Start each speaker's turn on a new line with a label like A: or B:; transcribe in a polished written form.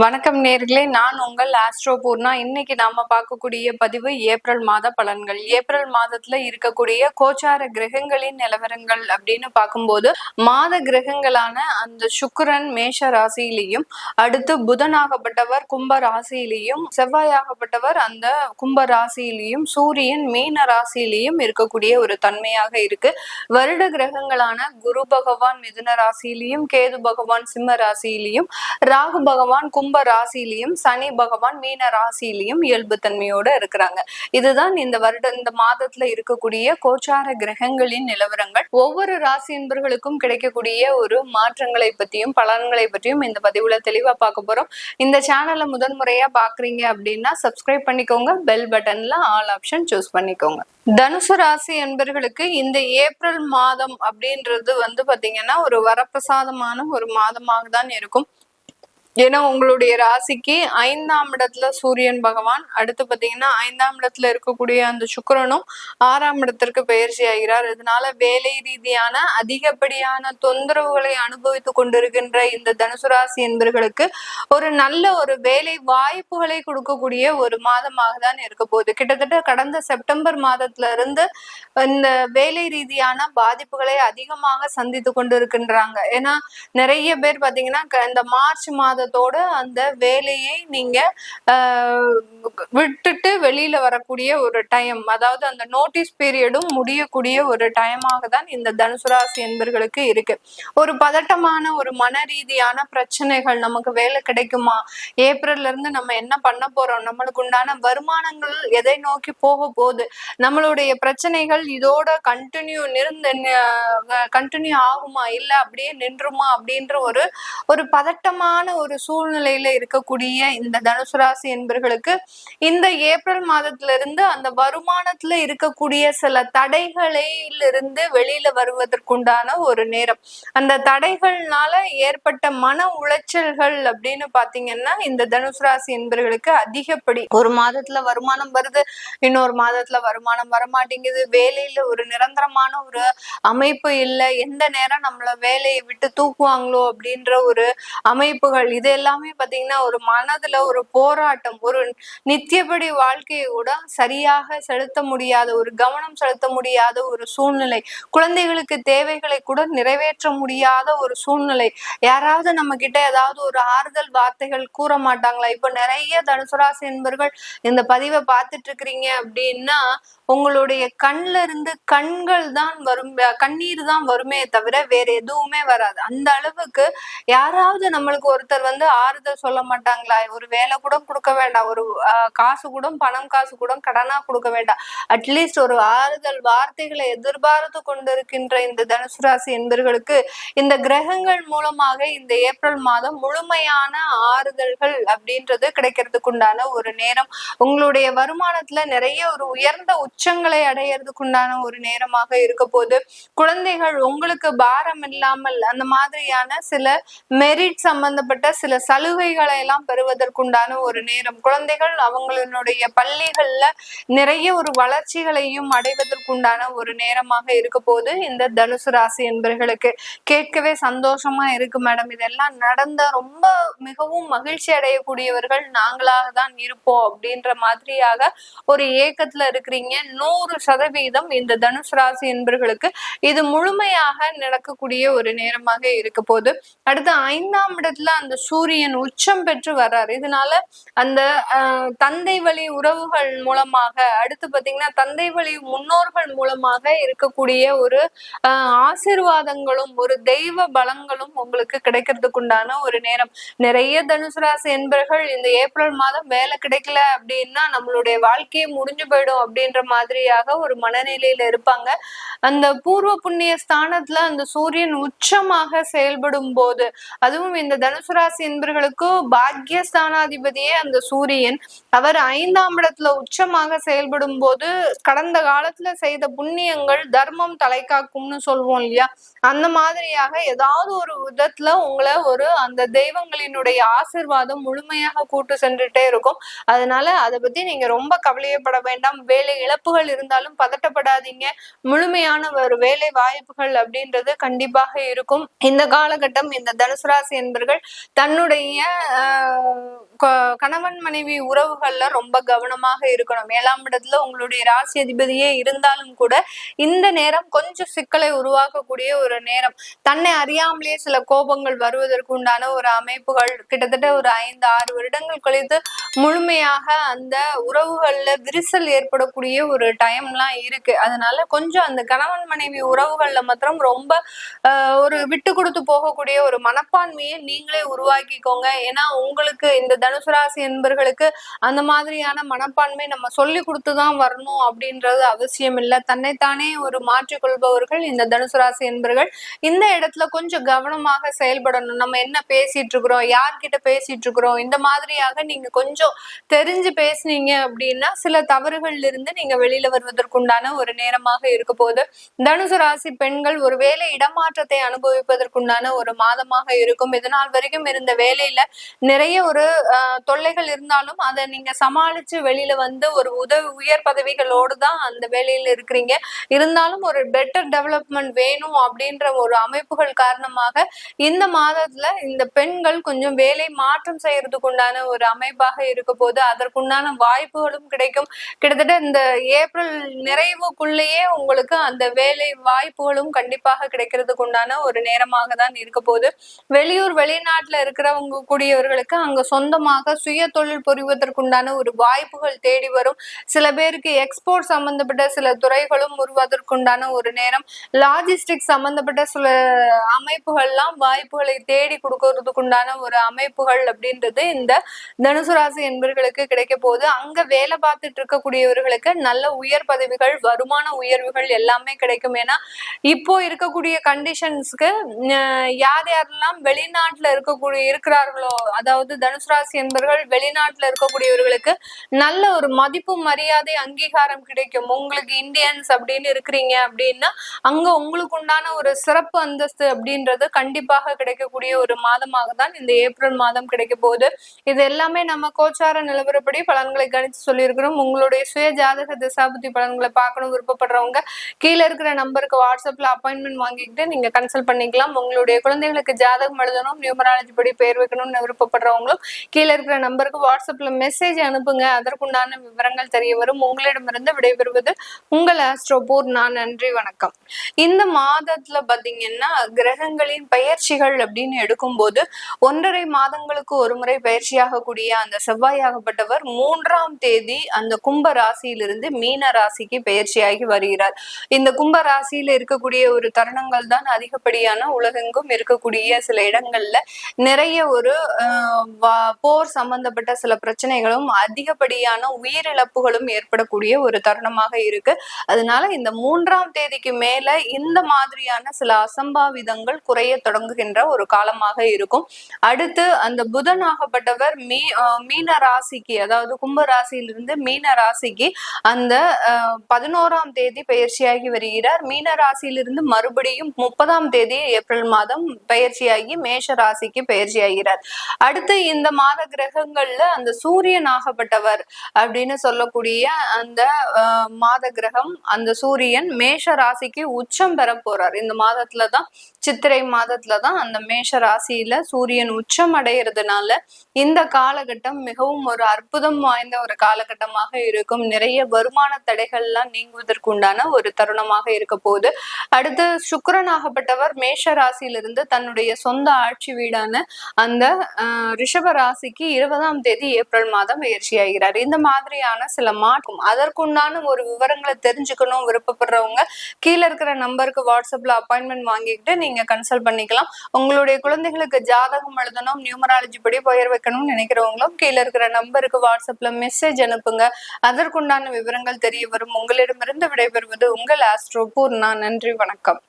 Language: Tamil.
A: வணக்கம் நேர்களே, நான் உங்கள் ஆஸ்ட்ரோ பூர்ணா. இன்னைக்கு நாம பார்க்கக்கூடிய பதிவு ஏப்ரல் மாத பலன்கள். ஏப்ரல் மாதத்துல இருக்கக்கூடிய கோச்சார கிரகங்களின் நிலவரங்கள் அப்படின்னு பார்க்கும்போது, மாத கிரகங்களான அந்த சுக்கிரன் மேஷ ராசியிலையும், அடுத்து புதனாகப்பட்டவர் கும்ப ராசியிலையும், செவ்வாயாகப்பட்டவர் அந்த கும்ப ராசியிலையும், சூரியன் மீன ராசியிலையும் இருக்கக்கூடிய ஒரு தன்மையாக இருக்கு. வருட கிரகங்களான குரு பகவான் மிதுன ராசியிலையும், கேது பகவான் சிம்ம ராசியிலையும், ராகு பகவான் கும்ப ராசியிலையும், சனி பகவான் மீன ராசியிலையும் இயல்பு தன்மையோட இருக்கிறாங்க. இதுதான் இந்த மாதத்துல இருக்கக்கூடிய கோச்சார கிரகங்களின் நிலவரங்கள். ஒவ்வொரு ராசி என்பர்களுக்கும் கிடைக்கக்கூடிய ஒரு மாற்றங்களை பற்றியும் பலன்களை பற்றியும் இந்த பதிவுல தெளிவா பார்க்க போறோம். இந்த சேனலை முதன்முறையா பாக்குறீங்க அப்படின்னா சப்ஸ்கிரைப் பண்ணிக்கோங்க. பெல் பட்டன்ல ஆல் ஆப்ஷன் சூஸ் பண்ணிக்கோங்க. தனுசு ராசி என்பர்களுக்கு இந்த ஏப்ரல் மாதம் அப்படின்றது பாத்தீங்கன்னா ஒரு வரப்பிரசாதமான ஒரு மாதமாக தான் இருக்கும். ஏன்னா உங்களுடைய ராசிக்கு 5ஆம் இடத்துல சூரியன் பகவான், அடுத்து பாத்தீங்கன்னா 5ஆம் இடத்துல இருக்கக்கூடிய அந்த சுக்கிரனும் 6ஆம் இடத்திற்கு பயிற்சி ஆகிறார். இதனால வேலை ரீதியான அதிகப்படியான தொந்தரவுகளை அனுபவித்து கொண்டிருக்கின்ற இந்த தனுசு ராசி என்பர்களுக்கு ஒரு நல்ல ஒரு வேலை வாய்ப்புகளை கொடுக்கக்கூடிய ஒரு மாதமாக தான் இருக்க போகுது. கிட்டத்தட்ட கடந்த செப்டம்பர் மாதத்துல இருந்து இந்த வேலை ரீதியான பாதிப்புகளை அதிகமாக சந்தித்து கொண்டிருக்கின்றாங்க. ஏன்னா நிறைய பேர் பாத்தீங்கன்னா இந்த மார்ச் மாதத்தோட அந்த வேலையை நீங்க விட்டுட்டு வெளியில வரக்கூடிய ஒரு டைம், அதாவது அந்த நோட்டீஸ் பீரியடும் முடியக்கூடிய ஒரு டைமாக தான் இந்த தனுசு ராசி என்பர்களுக்கு இருக்கு. ஒரு பதட்டமான ஒரு மன ரீதியான பிரச்சனைகள், நமக்கு வேலை கிடைக்குமா, ஏப்ரல்ல இருந்து நம்ம என்ன பண்ண போறோம், நம்மளுக்கு உண்டான வருமானங்கள் எதை நோக்கி போக போகுது, நம்மளுடைய பிரச்சனைகள் இதோட கண்டினியூ ஆகுமா இல்ல அப்படியே நின்றுமா அப்படின்ற ஒரு பதட்டமான ஒரு சூழ்நிலையில இருக்கக்கூடிய இந்த தனுசு ராசி என்பர்களுக்கு இந்த ஏப்ரல் மாதத்துல இருந்து அந்த வருமானத்துல இருக்கக்கூடிய சில தடைகளிலிருந்து வெளியில வருவதற்குண்டான ஒரு நேரம். அந்த தடைகள்னால ஏற்பட்ட மன உளைச்சல்கள் அப்படின்னு பாத்தீங்கன்னா இந்த தனுசு ராசி என்பர்களுக்கு அதிகப்படி ஒரு மாதத்துல வருமானம் வருது, இன்னொரு மாதத்துல வருமானம் வரமாட்டேங்குது, வேலையில ஒரு நிரந்தரமான ஒரு அமைப்பு இல்லை, எந்த நேரம் நம்மள வேலையை விட்டு தூக்குவாங்களோ அப்படின்ற ஒரு அமைப்புகள், இது எல்லாமே பாத்தீங்கன்னா ஒரு மனதுல ஒரு போராட்டம், ஒரு நித்தியபடி வாழ்க்கையை கூட சரியாக செலுத்த முடியாத, ஒரு கவனம் செலுத்த முடியாத ஒரு சூழ்நிலை, குழந்தைகளுக்கு தேவைகளை கூட நிறைவேற்ற முடியாத ஒரு சூழ்நிலை. யாராவது நம்ம கிட்ட ஏதாவது ஒரு ஆறுதல் வார்த்தைகள் கூற மாட்டாங்களா? இப்ப நிறைய தனுசு ராசி என்பர்கள் இந்த பதிவை பார்த்துட்டு இருக்கிறீங்க அப்படின்னா உங்களுடைய கண்ல இருந்து கண்கள் தான் வரும், கண்ணீர் தான் வருமே தவிர வேற எதுவுமே வராது. அந்த அளவுக்கு யாராவது நம்மளுக்கு ஒருத்தர் ஆறுதல் சொல்ல மாட்டாங்களா? ஒரு வேலை கூட கொடுக்க வேண்டாம், ஒரு காசு கூட பணம் காசு கூட கடனா கொடுக்க வேண்டாம், அட்லீஸ்ட் ஒரு ஆறுதல் வார்த்தைகளை எதிர்பார்த்து கொண்டிருக்கின்ற இந்த தனுசு ராசி என்பர்களுக்கு இந்த கிரகங்கள் மூலமாக இந்த ஏப்ரல் மாதம் முழுமையான ஆறுதல்கள் அப்படின்றது கிடைக்கிறதுக்கு உண்டான ஒரு நேரம். உங்களுடைய வருமானத்துல நிறைய ஒரு உயர்ந்த உச்சங்களை அடையிறதுக்குண்டான ஒரு நேரமாக இருக்க போது. குழந்தைகள் உங்களுக்கு பாரம் இல்லாமல் அந்த மாதிரியான சில மெரிட் சம்பந்தப்பட்ட சில சலுகைகளை எல்லாம் பெறுவதற்குண்டான ஒரு நேரம். குழந்தைகள் அவங்களுடைய பள்ளிகள்ல நிறைய ஒரு வளர்ச்சிகளையும் அடைவதற்குண்டான ஒரு நேரமாக இருக்க போது இந்த தனுசு ராசி என்பர்களுக்கு. கேட்கவே சந்தோஷமா இருக்கு மேடம், இதெல்லாம் நடந்த ரொம்ப மிகவும் மகிழ்ச்சி அடையக்கூடியவர்கள் நாங்களாக தான் இருப்போம் அப்படின்ற மாதிரியாக ஒரு ஏக்கத்துல இருக்கிறீங்க. 100% இந்த தனுசு ராசி என்பர்களுக்கு இது முழுமையாக நடக்கக்கூடிய ஒரு நேரமாக இருக்க போது. அடுத்து 5ஆம் இடத்துல அந்த சூரியன் உச்சம் பெற்று வர்றாரு. இதனால அந்த தந்தை வழி உறவுகள் மூலமாக, அடுத்து பாத்தீங்கன்னா தந்தை வழி முன்னோர்கள் மூலமாக இருக்கக்கூடிய ஒரு ஆசீர்வாதங்களும் ஒரு தெய்வ பலங்களும் உங்களுக்கு கிடைக்கிறதுக்கு உண்டான ஒரு நேரம். நிறைய தனுசு ராசி என்பர்கள் இந்த ஏப்ரல் மாதம் வேலை கிடைக்கல அப்படின்னா நம்மளுடைய வாழ்க்கையை முடிஞ்சு போயிடும் அப்படின்ற மாதிரியாக ஒரு மனநிலையில இருப்பாங்க. அந்த பூர்வ புண்ணிய ஸ்தானத்துல அந்த சூரியன் உச்சமாக செயல்படும் போது, அதுவும் இந்த தனுசு ராசி என்பர்களுக்கு பாக்யஸ்தானாதிபதியே அந்த சூரியன், அவர் 5ஆம் இடத்துல உச்சமாக செயல்படும் போது கடந்த காலத்துல செய்த புண்ணியங்கள் தர்மம் தலை காக்கும்னு சொல்லுவோம் இல்லையா, அந்த மாதிரியாக ஏதாவது ஒரு விதத்துல உங்களை அந்த தெய்வங்களினுடைய ஆசீர்வாதம் முழுமையாக கூட்டு சென்றுட்டே இருக்கும். அதனால அதை பத்தி நீங்க ரொம்ப கவலையப்பட வேண்டாம். வேலை இழப்புகள் இருந்தாலும் பதட்டப்படாதீங்க. முழுமையான ஒரு வேலை வாய்ப்புகள் அப்படின்றது கண்டிப்பாக இருக்கும். இந்த காலகட்டம் இந்த தனுசு ராசி என்பர்கள் தன்னுடைய கணவன் மனைவி உறவுகள்ல ரொம்ப கவனமாக இருக்கணும். 7ஆம் இடத்துல உங்களுடைய ராசி அதிபதியே இருந்தாலும் கூட இந்த நேரம் கொஞ்சம் சிக்கலை உருவாக்கக்கூடிய ஒரு நேரம். தன்னை அறியாமலேயே சில கோபங்கள் வருவதற்கு உண்டான ஒரு அமைப்புகள் கிட்டத்தட்ட ஒரு 5-6 வருடங்கள் கழித்து முழுமையாக அந்த உறவுகள்ல விரிசல் ஏற்படக்கூடிய ஒரு டைம்லாம் இருக்கு. அதனால கொஞ்சம் அந்த கணவன் மனைவி உறவுகள்ல மாத்திரம் ரொம்ப ஒரு விட்டு கொடுத்து போகக்கூடிய ஒரு மனப்பான்மையை நீங்களே உருவாக்கிக்கோங்க. ஏன்னா உங்களுக்கு இந்த தனுசு ராசி என்பர்களுக்கு அந்த மாதிரியான மனப்பான்மை நம்ம சொல்லி கொடுத்துதான் வரணும் அப்படின்றது அவசியம் இல்லை. தன்னைத்தானே ஒரு மாற்றிக்கொள்பவர்கள் இந்த தனுசு ராசி என்பர்கள். இந்த இடத்துல கொஞ்சம் கவனமாக செயல்படணும். நம்ம என்ன பேசிட்டு இருக்கிறோம், யார்கிட்ட பேசிட்டு இருக்கிறோம், இந்த மாதிரியாக நீங்க கொஞ்சம் தெரிஞ்சு பேசுனீங்க அப்படின்னா சில தவறுகள்ல இருந்து நீங்க வெளியில வருவதற்குண்டான ஒரு நேரமாக இருக்க போது. தனுசு ராசி பெண்கள் ஒரு வேலை இடமாற்றத்தை அனுபவிப்பதற்குண்டான ஒரு மாதமாக இருக்கும். இதனால் வரைக்கும் இருந்த வேலையில நிறைய ஒரு தொல்லைகள் இருந்தாலும் அதை நீங்க சமாளிச்சு வெளியில வந்து ஒரு உயர் பதவிகளோடு தான் அந்த வேலையில இருக்கிறீங்க. இருந்தாலும் ஒரு பெட்டர் டெவலப்மெண்ட் வேணும் அப்படின்ற ஒரு அமைப்புகள் காரணமாக இந்த மாதத்துல இந்த பெண்கள் கொஞ்சம் வேலை மாற்றம் செய்யறதுக்கு உண்டான ஒரு அமைப்பாக இருக்க போது அதற்குண்டான வாய்ப்புகளும் கிடைக்கும். கிட்டத்தட்ட இந்த ஏப்ரல் நிறைவுக்குள்ளேயே உங்களுக்கு அந்த வேலை வாய்ப்புகளும் கண்டிப்பாக கிடைக்கிறதுக்கு உண்டான ஒரு நேரமாக தான் இருக்க போது. வெளியூர் வெளிநாட்டுல இருக்கிறவங்க கூடியவர்களுக்கு அங்க சொந்தமாக சுய தொழில் புரிவதற்குண்டான ஒரு வாய்ப்புகள் தேடி வரும். சில பேருக்கு எக்ஸ்போர்ட் சம்பந்தப்பட்ட சில துறைகளும் உருவதற்குண்டான ஒரு நேரம். லாஜிஸ்டிக் சம்பந்தப்பட்ட சில அமைப்புகள்லாம் வாய்ப்புகளை தேடி கொடுக்கறதுக்குண்டான ஒரு அமைப்புகள் அப்படின்றது இந்த தனுசு ராசி என்பவர்களுக்கு கிடைக்க போகுது. அங்க வேலை பார்த்துட்டு இருக்கக்கூடியவர்களுக்கு நல்ல உயர் பதவிகள், வருமான உயர்வுகள் எல்லாமே கிடைக்கும். ஏன்னா இப்போ இருக்கக்கூடிய கண்டிஷன்ஸ்க்கு யார் யாரெல்லாம் வெளிநாட்டுல இருக்கிறார்களோ, அதாவது தனுசு ராசி என்பவர்கள் வெளிநாட்டுல இருக்கக்கூடியவர்களுக்கு நல்ல ஒரு மதிப்பு, மரியாதை, அங்கீகாரம் கிடைக்கும். உங்களுக்கு இந்தியன்ஸ் அப்படின்னு இருக்கிறீங்க அப்படின்னா அங்க உங்களுக்கு உண்டான ஒரு சிறப்பு அந்தஸ்து அப்படின்றது கண்டிப்பாக கிடைக்கக்கூடிய ஒரு மாதமாக தான் இந்த ஏப்ரல் மாதம் கிடைக்க போகுது. இது எல்லாமே நம்ம கோச்சார நிலவரப்படி பலன்களை கணித்து சொல்லியிருக்கிறோம். உங்களுடைய சுய ஜாதக திசாபுத்தி பலன்களை பார்க்கணும் விருப்பப்படுறவங்க கீழே இருக்கிற நம்பருக்கு வாட்ஸ்அப்ல அப்பாயின்மெண்ட் வாங்கிக்கிட்டு நீங்க கன்சல்ட் பண்ணிக்கலாம். உங்களுடைய குழந்தைகளுக்கு ஜாதகம் எழுதணும், நியூமராலஜி படி பேர் வைக்கணும்னு விருப்பப்படுறவங்களும் கீழே இருக்கிற நம்பருக்கு வாட்ஸ்அப்ல மெசேஜ் அனுப்புங்க. அதற்குண்டான விவரங்கள் தெரிய வரும். உங்களிடமிருந்து விடைபெறுவது உங்கள் ஆஸ்ட்ரோ பூர்ணா. நன்றி, வணக்கம். இந்த மாதத்துல பாத்தீங்கன்னா கிரகங்களின் பயிற்சிகள் அப்படின்னு எடுக்கும்போது 1.5 மாதங்களுக்கு ஒரு முறை பயிற்சியாக கூடிய அந்த செவ்வாயாகப்பட்டவர் 3ஆம் தேதி அந்த கும்ப ராசியிலிருந்து மீன ராசிக்கு பயிற்சியாகி வருகிறார். இந்த கும்ப ராசியில இருக்கக்கூடிய ஒரு தருணங்கள் தான் அதிகப்படியான உலகெங்கும் இருக்கக்கூடிய சில இடங்கள்ல நிறைய ஒரு போர் சம்பந்தப்பட்ட சில பிரச்சனைகளும் அதிகப்படியான உயிரிழப்புகளும் ஏற்படக்கூடிய ஒரு தருணமாக இருக்கு. அதனால இந்த 3ஆம் தேதிக்கு மேல இந்த மாதிரியான சில அசம்பாவிதங்கள் குறைய தொடங்குகின்ற ஒரு காலமாக இருக்கும். அடுத்து அந்த புதனாகப்பட்டவர் மீன ராசிக்கு, அதாவது கும்ப ராசியிலிருந்து மீன ராசிக்கு அந்த 11ஆம் தேதி பயிற்சியாகி வருகிறார். மீன ராசியிலிருந்து மறுபடியும் 30ஆம் தேதி ஏப்ரல் மாதம் பயிற்சியாகி மேஷ ராசிக்கு பயிற்சியாகிறார். அடுத்து இந்த மாத கிரகங்கள்ல அந்த சூரியன் ஆகப்பட்டவர் அப்படின்னு சொல்லக்கூடிய அந்த மாத கிரகம், அந்த சூரியன் மேஷ ராசிக்கு உச்சம் பெற போறார். இந்த மாதத்துலதான், சித்திரை மாதத்துலதான் அந்த மேஷ ராசியில சூரியன் உச்சம் அடைகிறதுனால இந்த காலகட்டம் மிகவும் ஒரு அற்புதம் வாய்ந்த ஒரு காலகட்டமாக இருக்கும். நிறைய வருமான தடைகள்லாம் நீங்குவதற்கு உண்டான ஒரு தருணமாக இருக்க போகுது. அடுத்து சுக்கிரனாகப்பட்டவர் மேஷ ராசியிலிருந்து தன்னுடைய சொந்த ஆட்சி வீடான அந்த ரிஷப ராசிக்கு 20ஆம் தேதி ஏப்ரல் மாதம் பயிற்சியாகிறார். இந்த மாதிரியான சில மாற்றம், அதற்குண்டான ஒரு விவரங்களை தெரிஞ்சுக்கணும் விருப்பப்படுறவங்க கீழே இருக்கிற நம்பருக்கு வாட்ஸ்அப்ல அப்பாயின்மெண்ட் வாங்கிக்கிட்டு நீங்க கன்சல்ட் பண்ணிக்கலாம். உங்களுடைய குழந்தைகளுக்கு ஜாதகம் எழுதணும், நியூமராலஜி படி பெயர் வைக்கணும்னு நினைக்கிறவங்களும் கீழே இருக்கிற நம்பருக்கு வாட்ஸ்அப்ல மெசேஜ் அனுப்புங்க. அதற்குண்டான விவரங்கள் தெரிய வரும். உங்களிடமிருந்து விடைபெறுவது உங்கள் ஆஸ்ட்ரோ பூர்ணா. நன்றி, வணக்கம்.